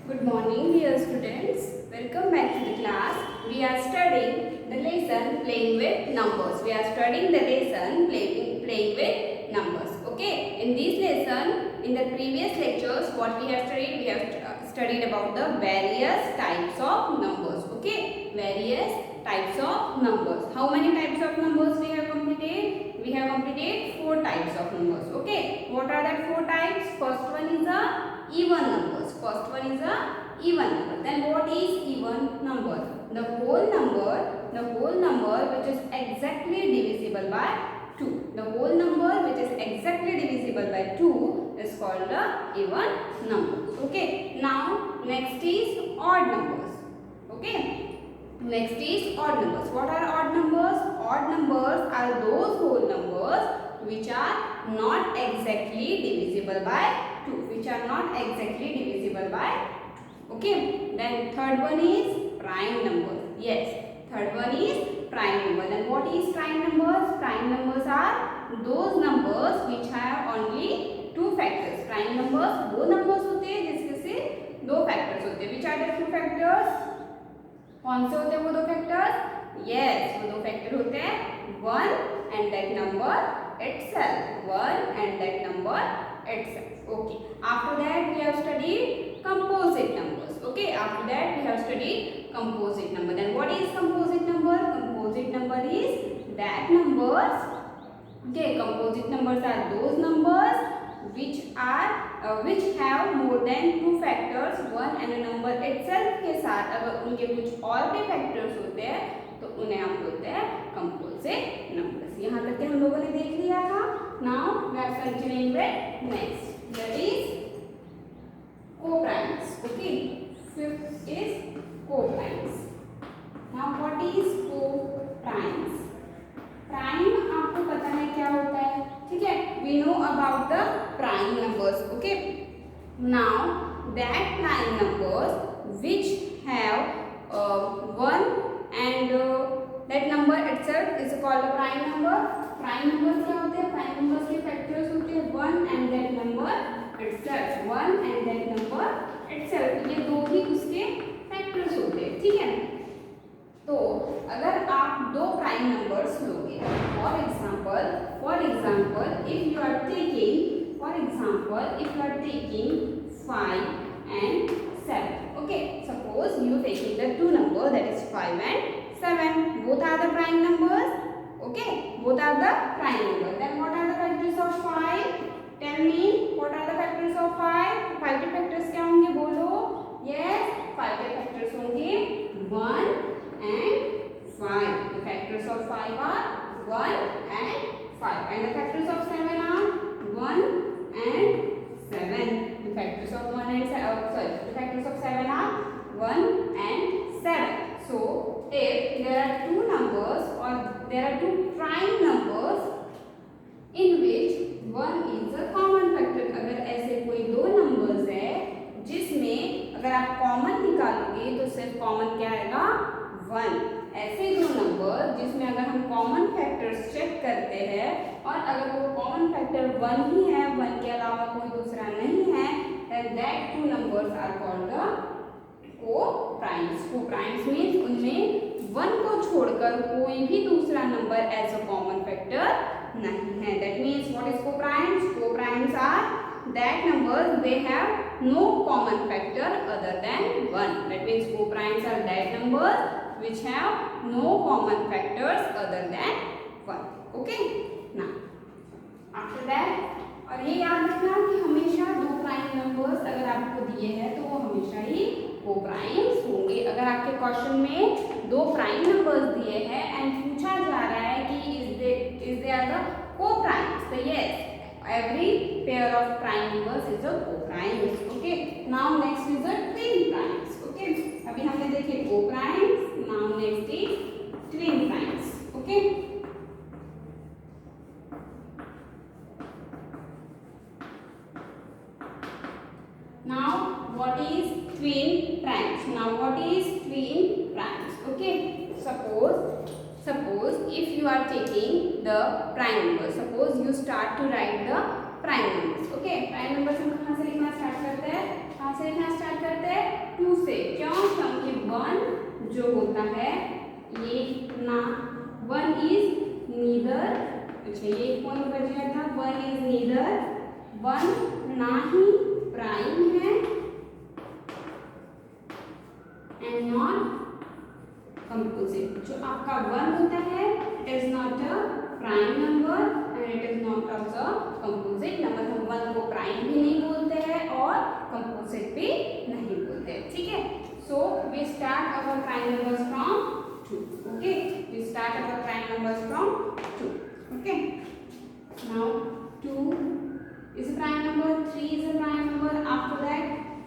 Good morning, dear students. Welcome back to the class. We are studying the lesson playing with numbers. We are studying the lesson playing with numbers. Okay. In this lesson, in the previous lectures, what we have studied? We have studied about the various types of numbers. Okay. Various types of numbers. How many types of numbers we have completed? We have completed 4 types of numbers. Okay. What are the 4 types? First one is the even numbers. First one is a even number. Then what is even number? The whole number which is exactly divisible by 2. The whole number which is exactly divisible by 2 is called the even number. Okay. Now next is odd numbers. Okay. Next is odd numbers. What are odd numbers? Odd numbers are those whole numbers which are not exactly divisible by 2, which are not exactly divisible by 2. Okay. Then third one is prime numbers. Yes, third one is prime number. Then what is prime numbers? Prime numbers are those numbers which have only 2 factors. Prime numbers वो numbers होते हैं जिसके से 2 factors होते हैं. Which are the 2 factors? कौन से होते हैं वो 2 factors? Yes, वो 2 factor होते हैं 1 and that number itself. 1 and that number itself. Okay. After that we have studied composite numbers. Okay. After that we have studied composite number. Then what is composite number? Composite number is that numbers. Okay. Composite numbers are those numbers which have more than 2 factors. 1 and a number itself के साथ अगर उनके कुछ और भी factors होते हैं तो उन्हें हम बोलते हैं composite numbers. यहाँ तक के हम लोगों ने देख लिया था. Now we are continuing with next. That is co-primes. Okay. Fifth is co-primes. Now what is co-primes? Prime आपको पता है क्या होता है? ठीक है. We know about the prime numbers. Okay. Now that prime numbers which have 1 and that number itself is called a prime number. Prime numbers क्या होते हैं? Prime numbers के factors होते हैं 1 and that number itself. 1 and that number itself. ये दो ही उसके factors होते हैं. ठीक है. तो अगर आप 2 प्राइम नंबर्स लोगे, for example if you are taking 5 and 7. Okay, suppose you taking the 2 number that is 5 and 7. Both are the prime numbers. Okay, both are the prime numbers. Then what are the factors of 5? Tell me, what are the factors of 5? 5 के factors क्या होंगे बोलो? Yes, 5 के factors होंगे 1 and 5. The factors of 5 are 1 and 5. And the factors of 7 are 1 and 7. The factors of 1 and 7, the factors of 7 are 1 and 7. So, if there are 2 numbers or there are 2 prime numbers in which one is a common factor. अगर ऐसे कोई 2 numbers है जिसमें अगर आप common निकालोगे तो सिर्फ common क्या आएगा? 1. ऐसे 2 नंबर जिसमें अगर हम कॉमन फैक्टर्स चेक करते हैं और अगर वो कॉमन फैक्टर 1 ही है, 1 के अलावा कोई दूसरा नहीं है, then that 2 numbers are called the co-primes. Co-primes means उनमें 1 को छोड़कर कोई भी दूसरा number as a common factor नहीं है. That means what is co-primes? Co-primes are that numbers they have no common factor other than 1. That means co-primes are that numbers which have no common factors other than 1. Okay. Now after that, और ये याद रखना कि हमेशा 2 prime numbers अगर आपको दिए हैं तो वो हमेशा ही co-primes होंगे. अगर आपके क्वेश्चन में 2 प्राइम नंबर्स दिए हैं एंड पूछा जा रहा है कि is they are the co-primes, so yes, every pair of prime numbers is a co-primes. Okay. Now next is the twin primes. Okay. अभी हमने देखे co-primes. Now next is twin primes. Okay. Now what is twin primes? Okay. Suppose if you are taking the prime numbers. Suppose you start to write the prime numbers. Okay. Prime numbers हम कहाँ से लिखना start करते हैं? कहाँ से लिखना start करते हैं? जो होता है ये ना 1 इज नीदर, अच्छा ये एक पॉइंट बच गया था, 1 इज नीदर, 1 ना ही प्राइम है एंड नॉट कंपोजिट। जो आपका 1 होता है it is not a prime number and it is not also composite number. हम 1 को प्राइम भी नहीं बोलते हैं और कंपोजिट भी नहीं बोलते हैं, ठीक है। So we start our prime numbers from 2, okay, we start our prime numbers from 2, okay. Now 2 is a prime number, 3 is a prime number, after that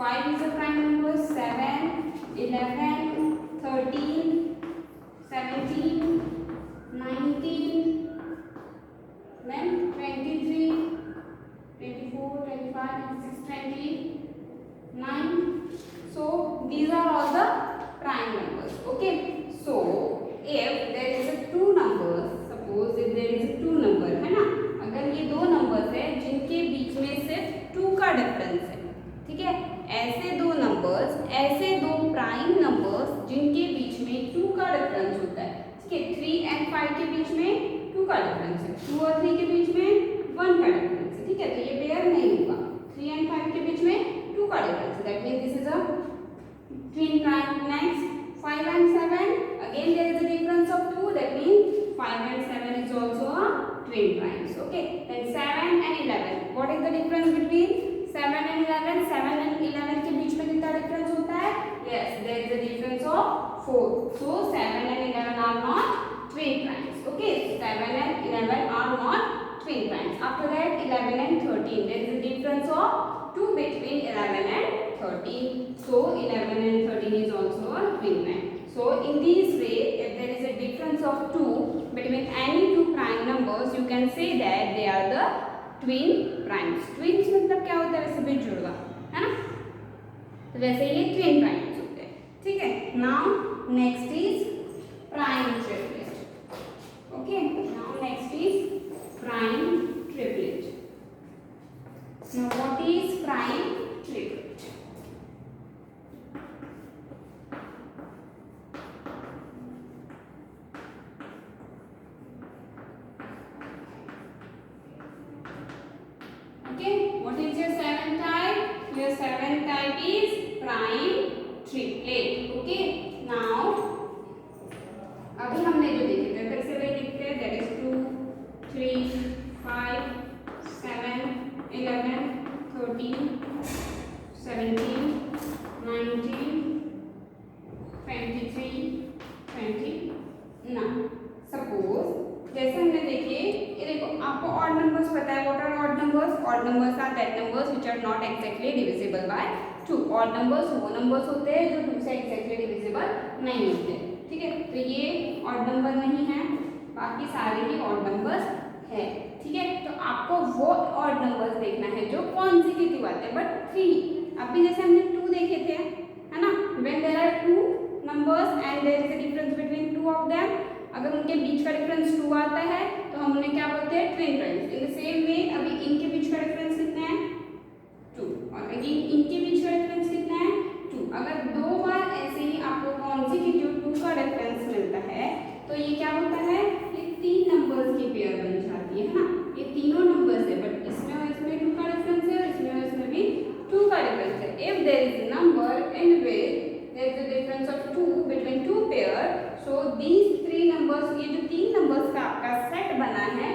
5 is a prime number, 7, 11, 13, 17, 19, then 23, 24, 25, 26, 29. So these are all the prime numbers, okay. So if there is a two numbers, suppose if there is a two number, है ना, अगर ये दो numbers है जिनके बीच में सिर्फ 2 का डिफरेंस है, ठीक है, ऐसे दो नंबर्स, ऐसे दो प्राइम नंबर्स जिनके बीच में 2 का डिफरेंस होता है, ठीक है, 3 and 5 के बीच में 2 का डिफरेंस है, 2 और 3 के बीच में 1 का डिफरेंस है, ठीक है, तो ये पेयर नहीं होगा। 3 and 5 के बीच में 2 का डिफरेंस है, that means this is a twin prime. Next 5 and 7, again there is a difference of 2, that means 5 and 7 is also a twin primes, okay. Then 7 and 11, what is the difference between 7 and 11? 7 and 11 के बीच में कितना difference होता है? Yes, there is a difference of 4, so 7 and 11 are not twin primes, okay. 7 and 11 are not twin primes. After that 11 and 13, there is a difference of 2 between 11 and 13, so 11 and 13 is also a twin prime. So in this way, if there is a difference of 2 between any two prime numbers, you can say that they are the twin primes. Twins मतलब क्या होता है? वैसे भी जुड़वा, है ना, तो वैसे ये twin primes होते हैं, ठीक है। Now next is prime triplet, okay. Now next is prime triplet. Now what is prime triplet? Okay, what is your 7th type? Your 7th type is prime triplet, okay. Now अभी हमने जो देखे थे फिर से वही देखते हैं, that is 2, 3, 5, 7, 11, 13, 17, 19, 23, 29. Suppose जैसे हमने देखे, ये देखो आपको ऑड नंबर्स पता है, what are odd numbers? Odd numbers are that numbers which are not exactly divisible by 2. Odd numbers वो नंबर्स होते हैं जो 2 से एक्जैक्टली डिविजिबल नहीं होते, ठीक है, तो ये ऑड नंबर नहीं है, बाकी सारे ही ऑड नंबर्स है, ठीक है। तो आपको वो ऑड नंबर्स देखना है जो कॉन्सेक्यूटिव आते हैं, बट 3, अभी जैसे हमने 2 देखे थे, है ना, when there are 2 numbers and there is a difference between 2 of them, अगर उनके बीच का डिफरेंस 2 आता है तो हम उन्हें क्या बोलते हैं? Twin primes. In the same way अभी इनके बीच का डिफरेंस कितना है? 2, और अगेन इनके बीच का डिफरेंस कितना है? 2। अगर 2 बार ऐसे ही आपको कॉन्सेक्यूटिव 2 का डिफरेंस मिलता है तो ये क्या होता है? ये 3 नंबर्स की पेयर बन जाती है ना, ये तीनों नंबर्स है, बट इसमें और इसमें 2 का डिफरेंस है और इसमें और इसमें भी 2 का डिफरेंस है। If there is a number in which there is a difference of 2 between 2 pair, so these 3 numbers, ये जो 3 numbers का आपका सेट बना है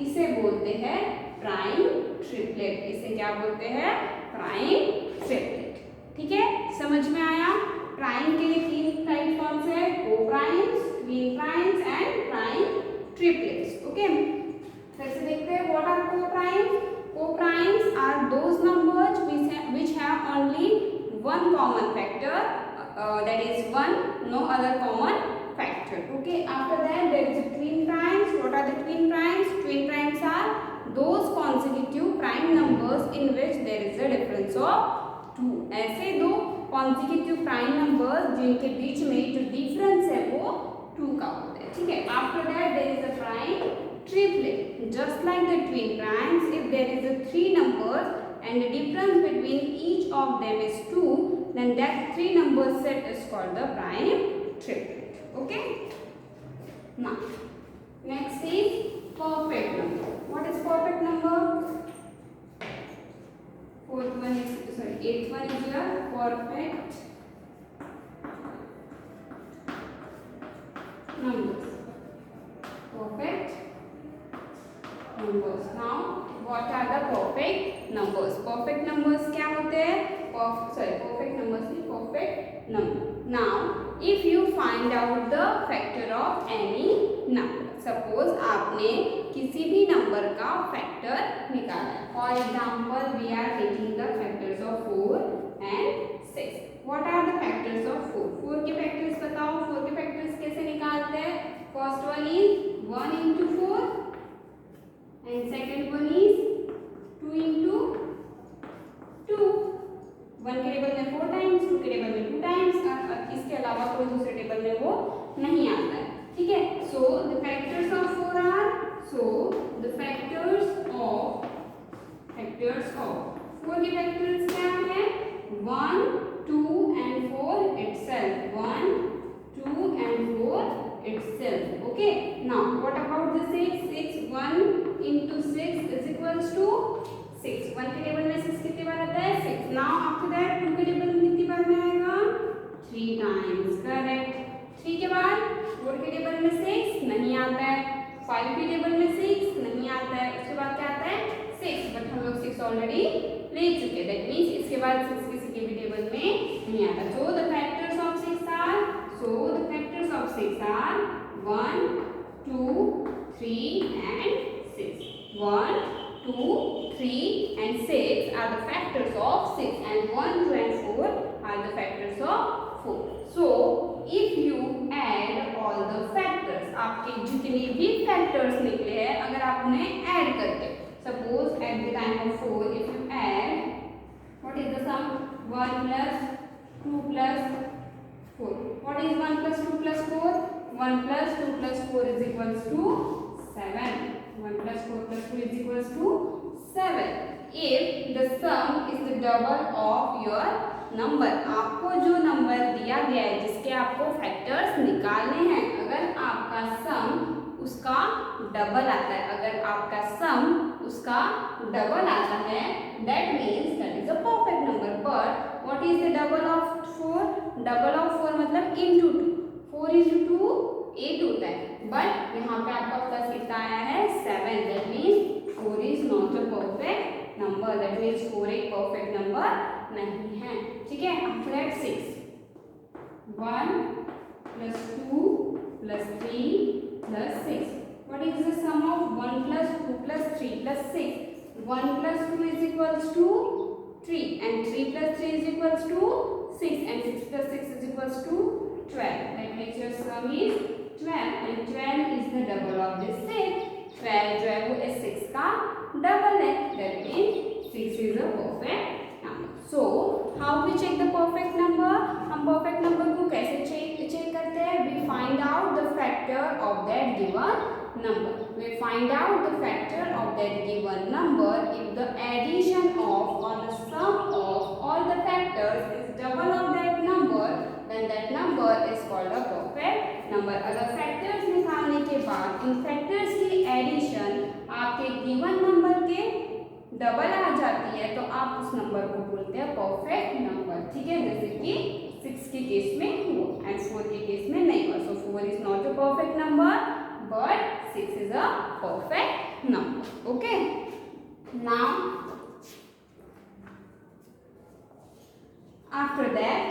इसे बोलते हैं प्राइम ट्रिपलेट। इसे क्या बोलते हैं? प्राइम ट्रिपलेट, ठीक है, समझ में आया? प्राइम के लिए 3 टाइप कौन से हैं? Coprimes, twin primes and prime triplets, okay. फिर से देखते हैं what are coprimes. Coprimes are those numbers which have only one common factor, that is 1, no other common factor, okay. After that there is a twin primes. What are the twin primes? Twin primes are those consecutive prime numbers in which there is a difference of 2. ऐसे दो consecutive prime numbers जिनके बीच में जो difference है वो 2 का होता है, ठीक है। After that there is a prime triplet. Just like the twin primes, if there is a 3 numbers and the difference between each of them is 2, then that 3 number set is called the prime triplet. Okay. Now, next is perfect number. What is perfect number? Eighth one is your perfect numbers. Perfect numbers. Now, what are the perfect numbers? Perfect numbers क्या होते हैं? Perfect numbers is perfect number. Now, if you find out the factor of any number, suppose आपने किसी भी number का factor निकाला है. For example, we are taking the factors of 4 and 6. What are the factors of 4? 4 के factors बताओ. 4 के factors कैसे निकालते हैं? First one is 1 into 4 and second one is 2 into 2. 1 के टेबल में 4 टाइम्स, 2 के टेबल में 2 टाइम्स, और इसके अलावा कोई दूसरे टेबल में वो नहीं आता है. ठीक है. So the factors of 4 are, the factors of 4 के factors क्या है? 1, 2 and 4 itself. 1, 2 and 4 itself. Okay. Now what about the 6? 6 1 into 6 is equals to 6. 1 के टेबल में 6 कितनी बार आता है? 6. Now after that 2 के टेबल में कितनी बार में आएगा? 3 times. Correct. 3 के बाद 4 के टेबल में 6 नहीं आता है. 5 के टेबल में 6 नहीं आता है. उसके बाद क्या आता है? 6. बट हम लोग 6 ऑलरेडी ले चुके. दैट मीन्स इसके बाद 6 किसी के भी टेबल में नहीं आता. So the factors of 6 are 1, 2, 3 and 6. 1, 2, 3 and 6 are the factors of 6, and 1, 2 and 4 are the factors of 4. So if you add all the factors, आपके जितने भी factors निकले हैं, अगर आप उन्हें add करते, suppose at the time of 4, if you add, what is the sum? 1 plus 2 plus 4. What is 1 plus 2 plus 4? 1 plus 2 plus 4 is equals to 7. 1 plus 4 plus 2 is equals to 7. If the sum is the double of your number, आपको जो number दिया गया है जिसके आपको factors निकालने हैं, अगर आपका सम उसका डबल आता है, that means that is a perfect number. But what is the double of 4? Double of 4 मतलब into 2. 4 into 2 8 होता है. बट यहाँ पे आपका प्लस कितना आया है? 7. That means 4 is not a perfect number. That means 4 एक perfect number नहीं है. ठीक है. After that 6. 1 plus 2 plus 3 plus 6. What is the sum of 1 plus 2 plus 3 plus 6? 1 plus 2 is equals to 3, and 3 plus 3 is equals to 6, and 6 plus 6 is equals to 12. That means your sum is 12, and 12 is the double of this 6. 12 जो है वो इस 6 का double है. That means 6 is a perfect number. So how we check the perfect number? हम perfect number को कैसे check करते हैं? We find out the factor of that given number. We find out the factor of that given number if the addition of or the sum of all the factors is double of that number, then that number is called a perfect number. अगर factors निकालने के बाद इन factors की addition आपके given number के double आ जाती है तो आप उस नंबर को बोलते हैं परफेक्ट नंबर. ठीक है. जैसे कि 6 के केस में हुआ एंड 4 के केस में नहीं हुआ. सो 4 is not a perfect number but 6 is a perfect number. Okay. Now after that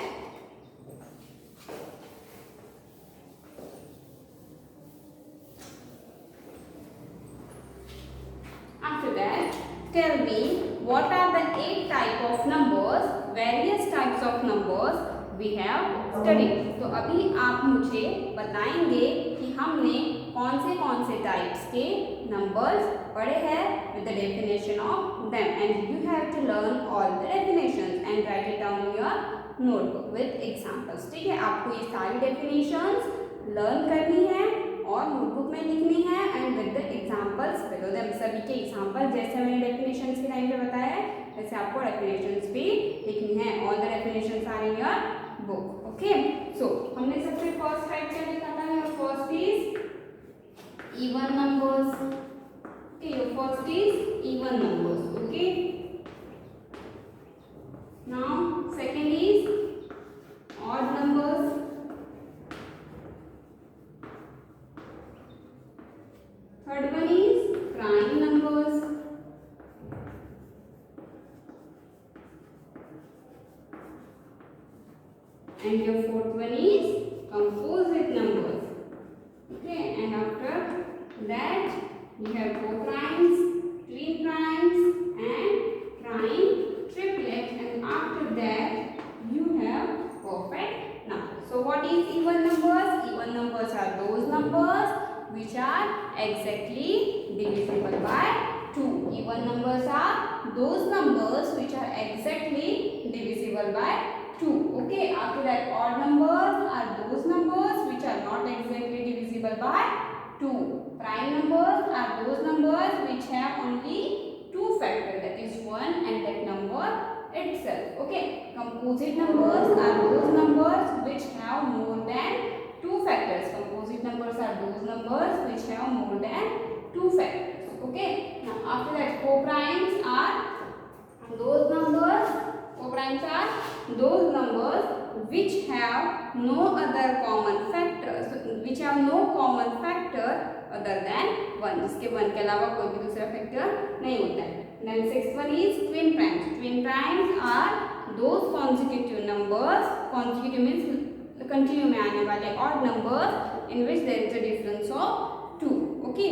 tell me what are the 8 type of numbers, various types of numbers we have studied. तो अभी आप मुझे बताएंगे कि हमने कौन से टाइप्स के नंबर्स पढ़े हैं with the definition of them, and you have to learn all the definitions and write it down in your notebook with examples. ठीक है. आपको ये सारी definitions लर्न करनी है और नोटबुक में लिखनी है and with the examples below them. सभी के एग्जांपल जैसे मैंने डेफिनेशंस के टाइम पे बताया है वैसे आपको डेफिनेशंस भी लिखनी है. All the definitions are in your book. Okay, so हमने सबसे फर्स्ट टाइप क्या लिखा था? Your first is even numbers. Okay, your first is even numbers. Okay, now second is odd numbers. Third one is prime numbers. And your fourth one is composite numbers. Okay, and after that we have co-primes, twin primes, and prime triplet, and after that you have perfect numbers. So what is even numbers? Even numbers are those numbers which are exactly divisible by 2. Even numbers are those numbers which are exactly divisible by 2. Okay, after that odd numbers are those numbers which are not exactly divisible by 2. Prime numbers are those numbers which have only 2 factors, that is 1 and that number itself. Okay, composite numbers are those numbers which have more than 2 factors. Composite numbers are those numbers which have more than 2 factors. Okay, now after that co-primes are those numbers. Co-primes are those numbers which have no other common factors, which have no common factor other than 1, जिसके 1 के अलावा कोई भी दूसरा factor नहीं होता है. Then sixth one is twin primes. Twin primes are those consecutive numbers. Consecutive means continue में आने वाले odd numbers in which there is a difference of 2. Okay.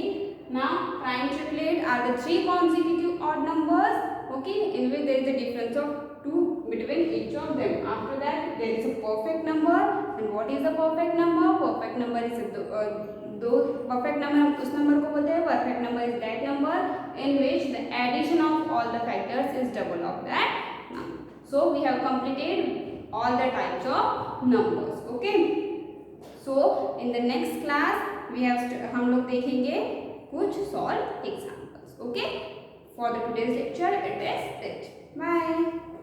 Now prime triplet are the 3 consecutive odd numbers. Okay, in which there is a difference of 2 between each of them. After that there is a perfect number. And what is the perfect number? Perfect number is perfect number उस number को बोलते हैं. Perfect number is that number in which the addition of all the factors is double of that number. So we have completed all the types of numbers. Okay, so in the next class we have हम लोग देखेंगे कुछ solve examples. Okay, for the today's lecture it is it. Bye.